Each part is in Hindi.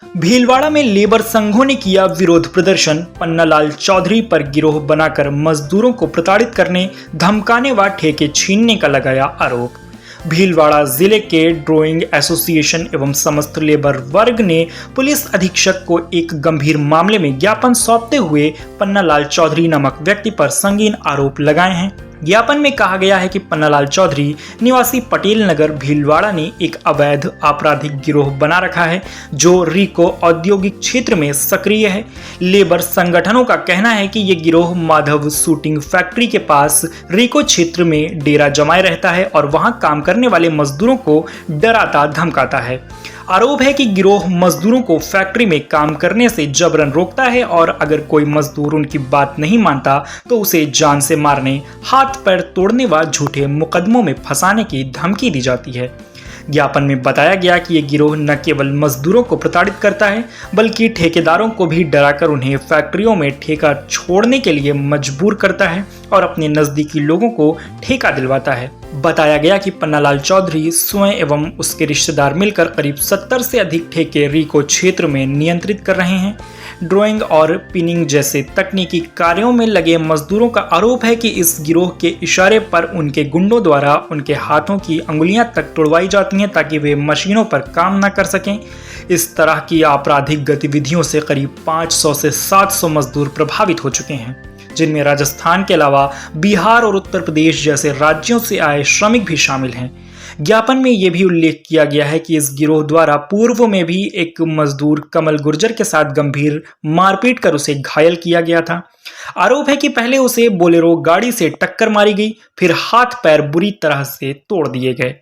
भीलवाड़ा में लेबर संघों ने किया विरोध प्रदर्शन। पन्नालाल चौधरी पर गिरोह बनाकर मजदूरों को प्रताड़ित करने, धमकाने व ठेके छीनने का लगाया आरोप। भीलवाड़ा जिले के ड्राइंग एसोसिएशन एवं समस्त लेबर वर्ग ने पुलिस अधीक्षक को एक गंभीर मामले में ज्ञापन सौंपते हुए पन्नालाल चौधरी नामक व्यक्ति पर संगीन आरोप लगाए हैं। ज्ञापन में कहा गया है कि पन्नालाल चौधरी निवासी पटेल नगर भीलवाड़ा ने एक अवैध आपराधिक गिरोह बना रखा है जो रिको औद्योगिक क्षेत्र में सक्रिय है। लेबर संगठनों का कहना है कि ये गिरोह माधव शूटिंग फैक्ट्री के पास रिको क्षेत्र में डेरा जमाए रहता है और वहां काम करने वाले मजदूरों को डराता धमकाता है। आरोप है कि गिरोह मजदूरों को फैक्ट्री में काम करने से जबरन रोकता है और अगर कोई मजदूर उनकी बात नहीं मानता तो उसे जान से मारने, हाथ पैर तोड़ने व झूठे मुकदमों में फंसाने की धमकी दी जाती है। ज्ञापन में बताया गया कि ये गिरोह न केवल मजदूरों को प्रताड़ित करता है बल्कि ठेकेदारों को भी डराकर उन्हें फैक्ट्रियों में ठेका छोड़ने के लिए मजबूर करता है और अपने नजदीकी लोगों को ठेका दिलवाता है। बताया गया कि पन्नालाल चौधरी स्वयं एवं उसके रिश्तेदार मिलकर करीब 70 से अधिक ठेके रिको क्षेत्र में नियंत्रित कर रहे हैं। ड्राइंग और पिनिंग जैसे तकनीकी कार्यों में लगे मजदूरों का आरोप है कि इस गिरोह के इशारे पर उनके गुंडों द्वारा उनके हाथों की अंगुलियां तक तोड़वाई जाती हैं ताकि वे मशीनों पर काम न कर सकें। इस तरह की आपराधिक गतिविधियों से करीब 500 से 700 मजदूर प्रभावित हो चुके हैं, जिनमें राजस्थान के अलावा बिहार और उत्तर प्रदेश जैसे राज्यों से आए श्रमिक भी शामिल हैं। ज्ञापन में यह भी उल्लेख किया गया है कि इस गिरोह द्वारा पूर्व में भी एक मजदूर कमल गुर्जर के साथ गंभीर मारपीट कर उसे घायल किया गया था। आरोप है कि पहले उसे बोलेरो गाड़ी से टक्कर मारी गई, फिर हाथ पैर बुरी तरह से तोड़ दिए गए।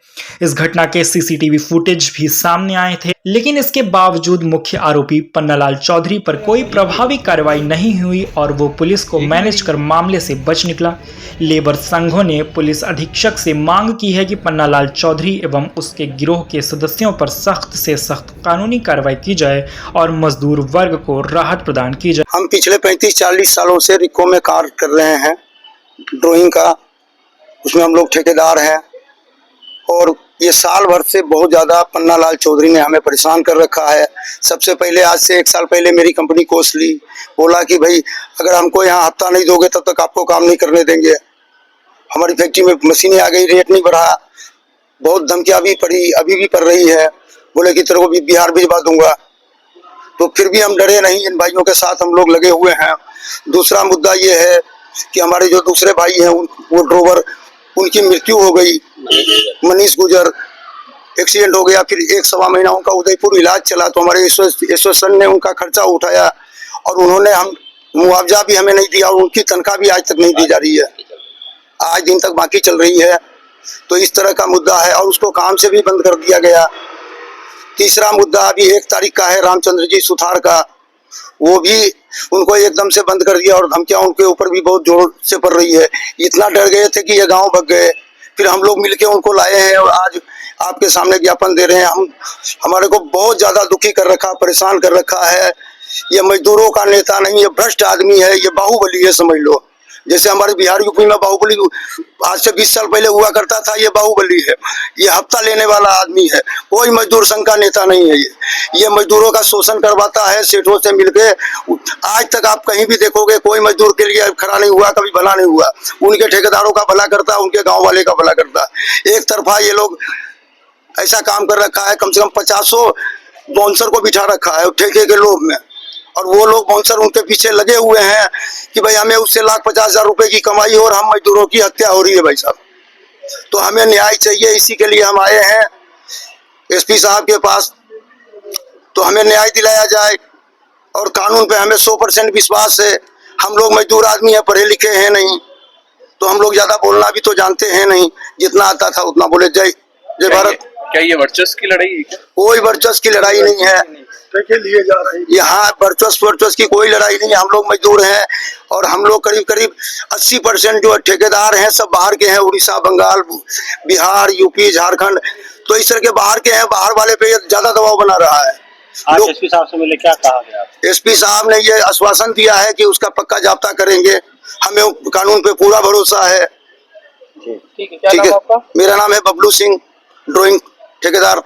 इस घटना के सीसीटीवी फुटेज भी सामने आए थे, लेकिन इसके बावजूद मुख्य आरोपी पन्नालाल चौधरी पर कोई प्रभावी कार्रवाई नहीं हुई और वो पुलिस को मैनेज कर मामले से बच निकला। लेबर संघों ने पुलिस अधीक्षक से मांग की है कि पन्नालाल चौधरी एवं उसके गिरोह के सदस्यों पर सख्त से सख्त कानूनी कार्रवाई की जाए और मजदूर वर्ग को राहत प्रदान की जाए। हम पिछले 35-40 सालों से रिको में कार्य कर रहे हैं ड्राइंग का, उसमें हम लोग ठेकेदार हैं और ये साल भर से बहुत ज़्यादा पन्नालाल चौधरी ने हमें परेशान कर रखा है। सबसे पहले आज से 1 साल पहले मेरी कंपनी कोस ली, बोला कि भाई अगर हमको यहाँ हफ्ता नहीं दोगे तब तक आपको काम नहीं करने देंगे। हमारी फैक्ट्री में मशीनें आ गई, रेट नहीं बढ़ा, बहुत धमकियाँ भी पड़ी, अभी भी पड़ रही है। बोले कि तेरे को भी बिहार भिजवा दूंगा, तो फिर भी हम डरे नहीं, इन भाइयों के साथ हम लोग लगे हुए हैं। दूसरा मुद्दा ये है कि हमारे जो दूसरे भाई हैं वो ड्रोवर, उनकी मृत्यु हो गई, मनीष गुजर, एक्सीडेंट हो गया, फिर 1-1.25 महीना उनका उदयपुर इलाज चला तो हमारे एसोसिएशन ने उनका खर्चा उठाया और उन्होंने हम मुआवजा भी हमें नहीं दिया और उनकी तनख्वाह भी आज तक नहीं दी जा रही है, आज दिन तक बाकी चल रही है। तो इस तरह का मुद्दा है और उसको काम से भी बंद कर दिया गया। तीसरा मुद्दा अभी 1 तारीख का है रामचंद्र जी सुथार का, वो भी उनको एकदम से बंद कर दिया और धमकियां उनके ऊपर भी बहुत जोर से पड़ रही है। इतना डर गए थे कि ये गांव भग गए, फिर हम लोग मिलके उनको लाए हैं और आज आपके सामने ज्ञापन दे रहे हैं। हमारे को बहुत ज्यादा दुखी कर रखा, परेशान कर रखा है। ये मजदूरों का नेता नहीं, ये भ्रष्ट आदमी है, ये बाहुबली है समझ लो। जैसे हमारे बिहार यूपी में बाहुबली आज से 20 साल पहले हुआ करता था, ये बाहुबली है, ये हफ्ता लेने वाला आदमी है। कोई मजदूर संघ का नेता नहीं है। ये मजदूरों का शोषण करवाता है सेठों से मिलके। आज तक आप कहीं भी देखोगे कोई मजदूर के लिए खड़ा नहीं हुआ, कभी भला नहीं हुआ। उनके ठेकेदारों का भला करता है, उनके गाँव वाले का भला करता है। एक तरफा ये लोग ऐसा काम कर रखा है, कम से कम 50 बाउंसर को बिठा रखा है ठेके के लोभ में, और वो लोग बाउंसर उनके पीछे लगे हुए हैं कि भाई हमें उससे 1,50,000 रुपए की कमाई हो और हम मजदूरों की हत्या हो रही है भाई साहब। तो हमें न्याय चाहिए, इसी के लिए हम आए हैं एसपी साहब के पास, तो हमें न्याय दिलाया जाए और कानून पे हमें 100% विश्वास है। हम लोग मजदूर आदमी है, पढ़े लिखे हैं नहीं, तो हम लोग ज्यादा बोलना भी तो जानते हैं नहीं, जितना आता था उतना बोले। जय जय भारत। क्या ये वर्चस्व की लड़ाई है क्या? कोई वर्चस्व की लड़ाई नहीं है, लिए जा रही है यहाँ। वर्चस्व की कोई लड़ाई नहीं है। हम लोग मजदूर हैं और हम लोग करीब 80% जो ठेकेदार हैं सब बाहर के हैं, उड़ीसा, बंगाल, बिहार, यूपी, झारखंड, तो इस तरह के बाहर के हैं। बाहर वाले पे ज्यादा दबाव बना रहा है। आज एसपी साहब से मिले, क्या कहा गया? एसपी साहब ने ये आश्वासन दिया है कि उसका पक्का जाब्ता करेंगे, हमें कानून पे पूरा भरोसा है। ठीक है, क्या नाम आपका? मेरा नाम है बबलू सिंह, ड्राइंग ठेकेदार।